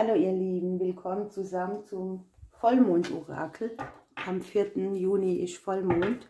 Hallo ihr Lieben, willkommen zusammen zum Vollmond-Orakel. Am 4. Juni ist Vollmond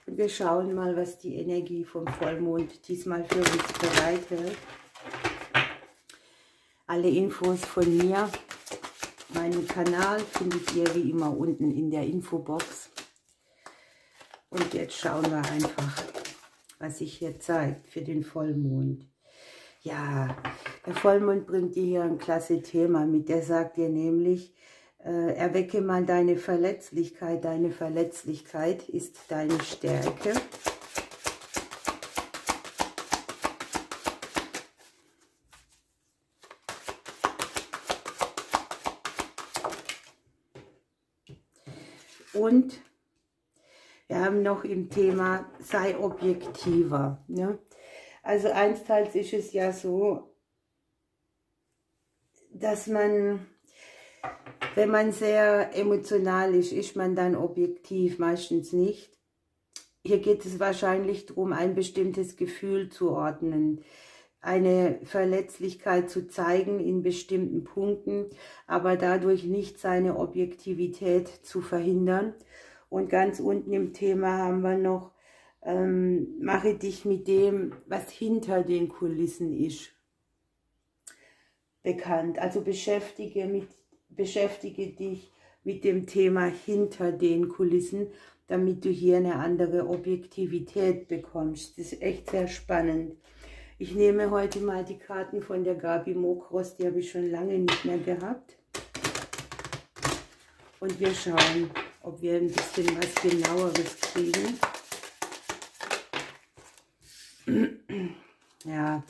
und wir schauen mal, was die Energie vom Vollmond diesmal für uns bereithält. Alle Infos von mir, meinen Kanal, findet ihr wie immer unten in der Infobox. Und jetzt schauen wir einfach, was sich hier zeigt für den Vollmond. Ja, der Vollmond bringt dir hier ein klasse Thema mit. Der sagt dir nämlich, erwecke mal deine Verletzlichkeit. Deine Verletzlichkeit ist deine Stärke. Und wir haben noch im Thema, sei objektiver. Ne? Also einsteils ist es ja so, dass man, wenn man sehr emotional ist man dann objektiv, meistens nicht. Hier geht es wahrscheinlich darum, ein bestimmtes Gefühl zu ordnen, eine Verletzlichkeit zu zeigen in bestimmten Punkten, aber dadurch nicht seine Objektivität zu verhindern. Und ganz unten im Thema haben wir noch, mache dich mit dem, was hinter den Kulissen ist, bekannt. Also beschäftige dich mit dem Thema hinter den Kulissen, damit du hier eine andere Objektivität bekommst. Das ist echt sehr spannend. Ich nehme heute mal die Karten von der Gabi Mokros, die habe ich schon lange nicht mehr gehabt. Und wir schauen, ob wir ein bisschen was Genaueres kriegen. Ja,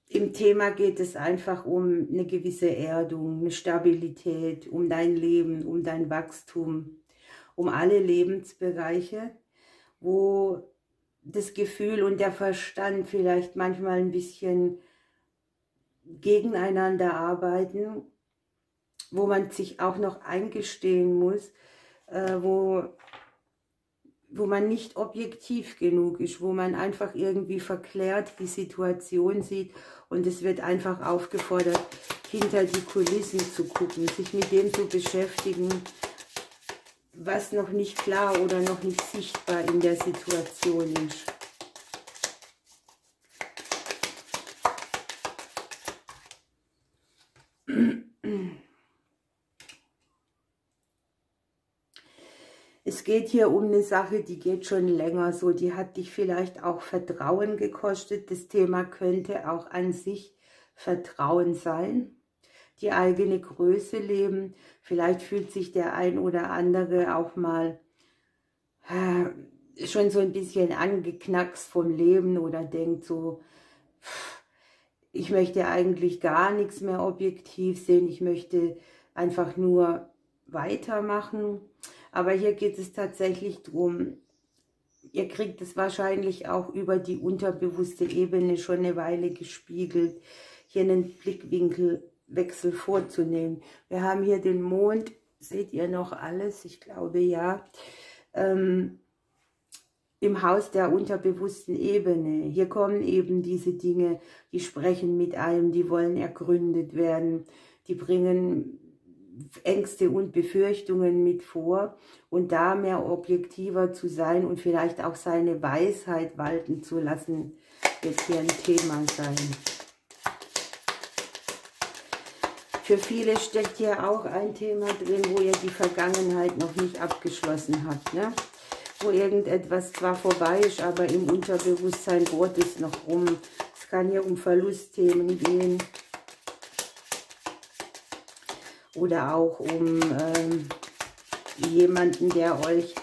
im Thema geht es einfach um eine gewisse Erdung, eine Stabilität, um dein Leben, um dein Wachstum, um alle Lebensbereiche, wo das Gefühl und der Verstand vielleicht manchmal ein bisschen gegeneinander arbeiten, wo man sich auch noch eingestehen muss, wo man nicht objektiv genug ist, wo man einfach irgendwie verklärt die Situation sieht und es wird einfach aufgefordert, hinter die Kulissen zu gucken, sich mit dem zu beschäftigen, was noch nicht klar oder noch nicht sichtbar in der Situation ist. Es geht hier um eine Sache, die geht schon länger so, die hat dich vielleicht auch Vertrauen gekostet. Das Thema könnte auch an sich Vertrauen sein, die eigene Größe leben. Vielleicht fühlt sich der ein oder andere auch mal schon so ein bisschen angeknackst vom Leben oder denkt so, ich möchte eigentlich gar nichts mehr objektiv sehen, ich möchte einfach nur weitermachen. Aber hier geht es tatsächlich darum, ihr kriegt es wahrscheinlich auch über die unterbewusste Ebene schon eine Weile gespiegelt, hier einen Blickwinkelwechsel vorzunehmen. Wir haben hier den Mond, seht ihr noch alles? Ich glaube ja. Im Haus der unterbewussten Ebene. Hier kommen eben diese Dinge, die sprechen mit einem, die wollen ergründet werden, die bringen Ängste und Befürchtungen mit vor und da mehr objektiver zu sein und vielleicht auch seine Weisheit walten zu lassen, wird hier ein Thema sein. Für viele steckt hier auch ein Thema drin, wo ihr die Vergangenheit noch nicht abgeschlossen habt, ne? Wo irgendetwas zwar vorbei ist, aber im Unterbewusstsein bohrt es noch rum. Es kann hier um Verlustthemen gehen. Oder auch um jemanden, der euch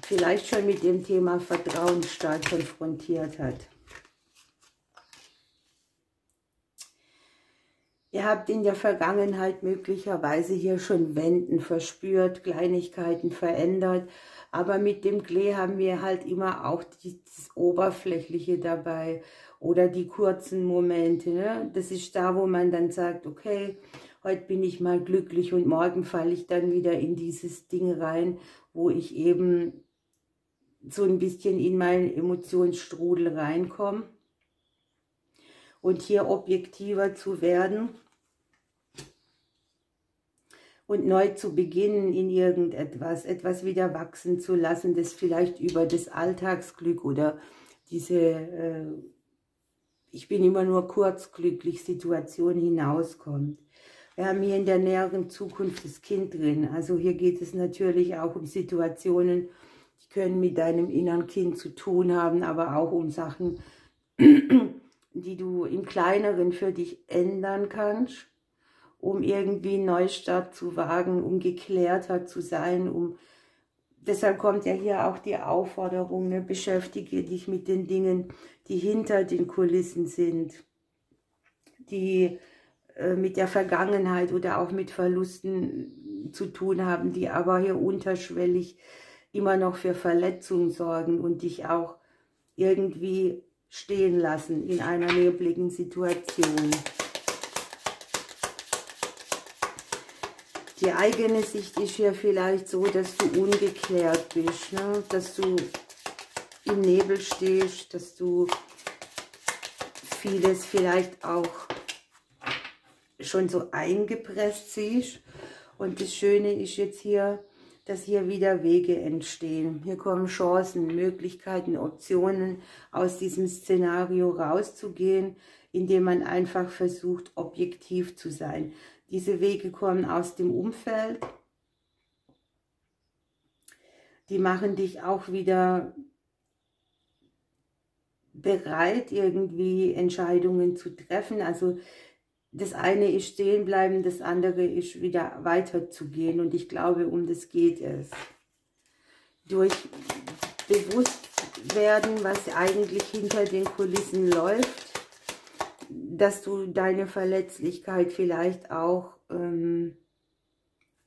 vielleicht schon mit dem Thema Vertrauen stark konfrontiert hat. Ihr habt in der Vergangenheit möglicherweise hier schon Wenden verspürt, Kleinigkeiten verändert, aber mit dem Klee haben wir halt immer auch das Oberflächliche dabei oder die kurzen Momente. Ne? Das ist da, wo man dann sagt, okay, heute bin ich mal glücklich und morgen falle ich dann wieder in dieses Ding rein, wo ich eben so ein bisschen in meinen Emotionsstrudel reinkomme. Und hier objektiver zu werden, und neu zu beginnen in irgendetwas, etwas wieder wachsen zu lassen, das vielleicht über das Alltagsglück oder diese ich bin immer nur kurz glücklich Situation hinauskommt. Wir haben hier in der näheren Zukunft das Kind drin. Also hier geht es natürlich auch um Situationen, die können mit deinem inneren Kind zu tun haben, aber auch um Sachen, die du im Kleineren für dich ändern kannst, um irgendwie einen Neustart zu wagen, um geklärter zu sein. Deshalb kommt ja hier auch die Aufforderung, ne, beschäftige dich mit den Dingen, die hinter den Kulissen sind, die mit der Vergangenheit oder auch mit Verlusten zu tun haben, die aber hier unterschwellig immer noch für Verletzungen sorgen und dich auch irgendwie stehen lassen in einer nebligen Situation. Die eigene Sicht ist hier vielleicht so, dass du ungeklärt bist, ne? Dass du im Nebel stehst, dass du vieles vielleicht auch schon so eingepresst siehst. Und das Schöne ist jetzt hier, dass hier wieder Wege entstehen. Hier kommen Chancen, Möglichkeiten, Optionen, aus diesem Szenario rauszugehen, indem man einfach versucht, objektiv zu sein. Diese Wege kommen aus dem Umfeld. Die machen dich auch wieder bereit, irgendwie Entscheidungen zu treffen. Also das eine ist stehen bleiben, das andere ist wieder weiterzugehen. Und ich glaube, um das geht es. Durch Bewusstwerden, was eigentlich hinter den Kulissen läuft, dass du deine Verletzlichkeit vielleicht auch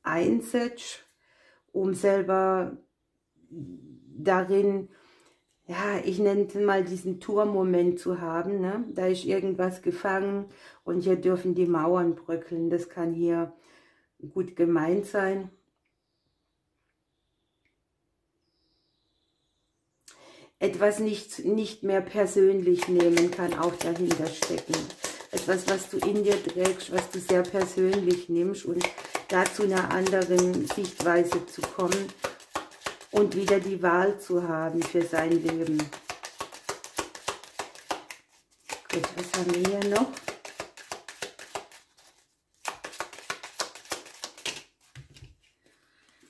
einsetzt, um selber darin, ja, ich nenne es mal diesen Turmmoment zu haben, ne? Da ist irgendwas gefangen und hier dürfen die Mauern bröckeln. Das kann hier gut gemeint sein. Etwas nicht mehr persönlich nehmen kann auch dahinter stecken. Etwas, was du in dir trägst, was du sehr persönlich nimmst und dazu einer anderen Sichtweise zu kommen und wieder die Wahl zu haben für sein Leben. Gut, was haben wir hier noch?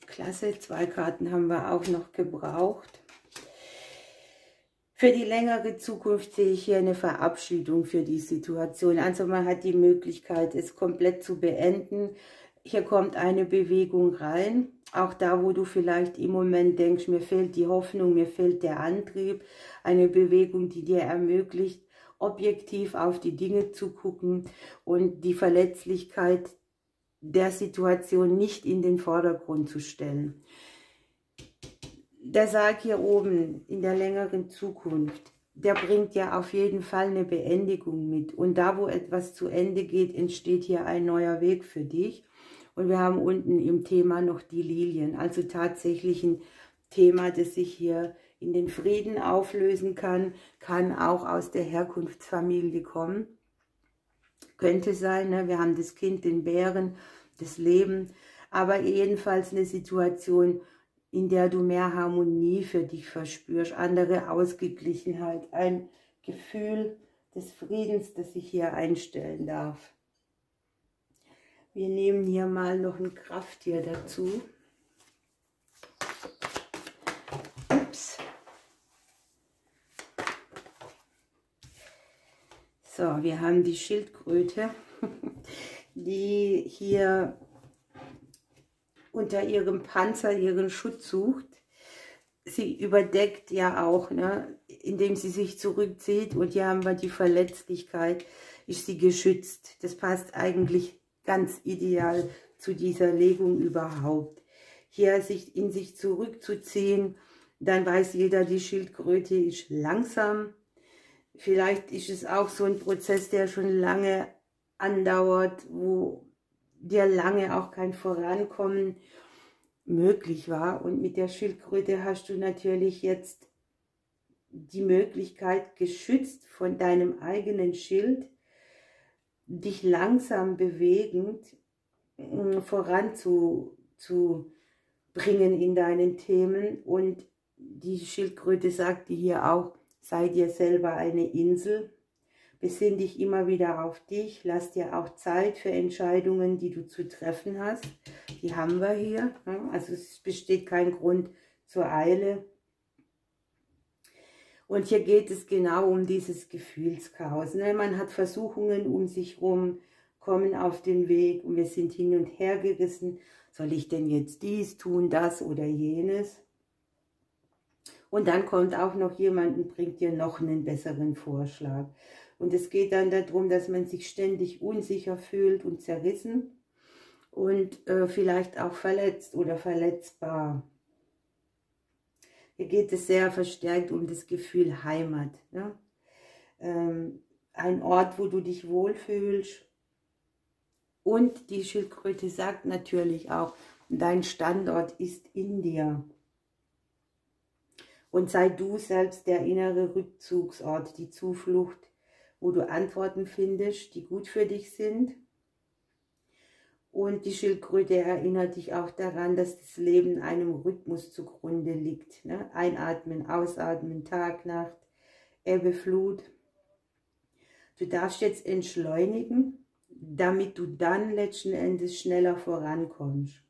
Klasse, 2 Karten haben wir auch noch gebraucht. Für die längere Zukunft sehe ich hier eine Verabschiedung für die Situation. Also man hat die Möglichkeit, es komplett zu beenden. Hier kommt eine Bewegung rein. Auch da, wo du vielleicht im Moment denkst, mir fehlt die Hoffnung, mir fehlt der Antrieb. Eine Bewegung, die dir ermöglicht, objektiv auf die Dinge zu gucken und die Verletzlichkeit der Situation nicht in den Vordergrund zu stellen. Der Sarg hier oben in der längeren Zukunft, der bringt ja auf jeden Fall eine Beendigung mit. Und da, wo etwas zu Ende geht, entsteht hier ein neuer Weg für dich. Und wir haben unten im Thema noch die Lilien, also tatsächlich ein Thema, das sich hier in den Frieden auflösen kann auch aus der Herkunftsfamilie kommen. Könnte sein, ne? Wir haben das Kind, den Bären, das Leben, aber jedenfalls eine Situation, in der du mehr Harmonie für dich verspürst, andere Ausgeglichenheit, ein Gefühl des Friedens, das sich hier einstellen darf. Wir nehmen hier mal noch ein Krafttier dazu. Ups. So, wir haben die Schildkröte, die hier unter ihrem Panzer ihren Schutz sucht. Sie überdeckt ja auch, ne, indem sie sich zurückzieht. Und hier haben wir die Verletzlichkeit, ist sie geschützt. Das passt eigentlich ganz ideal zu dieser Legung überhaupt. Hier sich in sich zurückzuziehen, dann weiß jeder, die Schildkröte ist langsam. Vielleicht ist es auch so ein Prozess, der schon lange andauert, wo dir lange auch kein Vorankommen möglich war. Und mit der Schildkröte hast du natürlich jetzt die Möglichkeit, geschützt von deinem eigenen Schild, dich langsam bewegend, voranzubringen in deinen Themen. Und die Schildkröte sagt dir hier auch, sei dir selber eine Insel. Besinn dich immer wieder auf dich, lass dir auch Zeit für Entscheidungen, die du zu treffen hast. Die haben wir hier, also es besteht kein Grund zur Eile. Und hier geht es genau um dieses Gefühlschaos. Man hat Versuchungen um sich herum, kommen auf den Weg und wir sind hin und her gerissen. Soll ich denn jetzt dies tun, das oder jenes? Und dann kommt auch noch jemand und bringt dir noch einen besseren Vorschlag. Und es geht dann darum, dass man sich ständig unsicher fühlt und zerrissen und vielleicht auch verletzt oder verletzbar. Hier geht es sehr verstärkt um das Gefühl Heimat. Ja? Ein Ort, wo du dich wohlfühlst. Und die Schildkröte sagt natürlich auch, dein Standort ist in dir. Und sei du selbst der innere Rückzugsort, die Zuflucht, wo du Antworten findest, die gut für dich sind. Und die Schildkröte erinnert dich auch daran, dass das Leben einem Rhythmus zugrunde liegt. Ne? Einatmen, ausatmen, Tag, Nacht, Ebbe, Flut. Du darfst jetzt entschleunigen, damit du dann letzten Endes schneller vorankommst.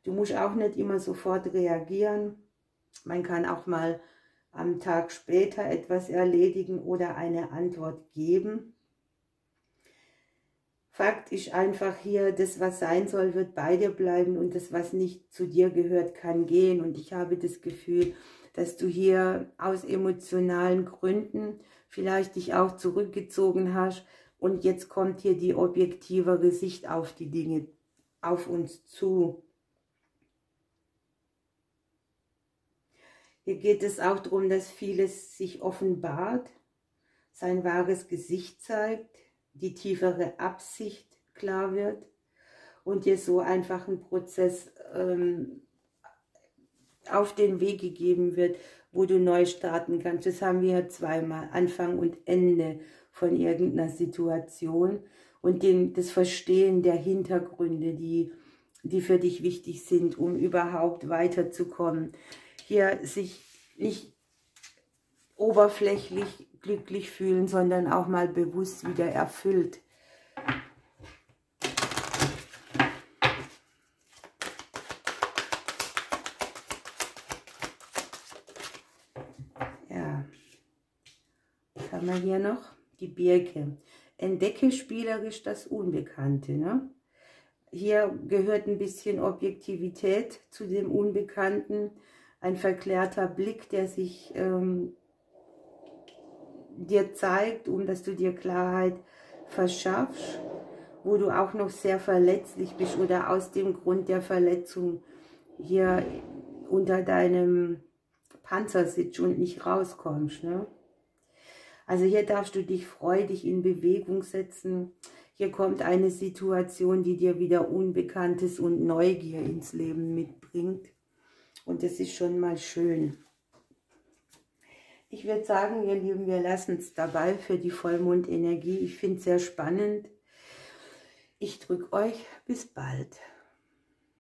Du musst auch nicht immer sofort reagieren. Man kann auch mal am Tag später etwas erledigen oder eine Antwort geben. Fakt ist einfach hier, das, was sein soll, wird bei dir bleiben und das, was nicht zu dir gehört, kann gehen. Und ich habe das Gefühl, dass du hier aus emotionalen Gründen vielleicht dich auch zurückgezogen hast und jetzt kommt hier die objektivere Sicht auf die Dinge, auf uns zu. Hier geht es auch darum, dass vieles sich offenbart, sein wahres Gesicht zeigt, die tiefere Absicht klar wird und dir so einfach ein Prozess auf den Weg gegeben wird, wo du neu starten kannst. Das haben wir ja zweimal, Anfang und Ende von irgendeiner Situation und das Verstehen der Hintergründe, die für dich wichtig sind, um überhaupt weiterzukommen. Hier sich nicht oberflächlich glücklich fühlen, sondern auch mal bewusst wieder erfüllt. Ja, was haben wir hier noch? Die Birke. Entdecke spielerisch das Unbekannte. Ne? Hier gehört ein bisschen Objektivität zu dem Unbekannten. Ein verklärter Blick, der sich dir zeigt, dass du dir Klarheit verschaffst, wo du auch noch sehr verletzlich bist oder aus dem Grund der Verletzung hier unter deinem Panzer sitzt und nicht rauskommst. Ne? Also hier darfst du dich freudig in Bewegung setzen. Hier kommt eine Situation, die dir wieder Unbekanntes und Neugier ins Leben mitbringt. Und das ist schon mal schön. Ich würde sagen, ihr Lieben, wir lassen es dabei für die Vollmondenergie. Ich finde es sehr spannend. Ich drücke euch. Bis bald.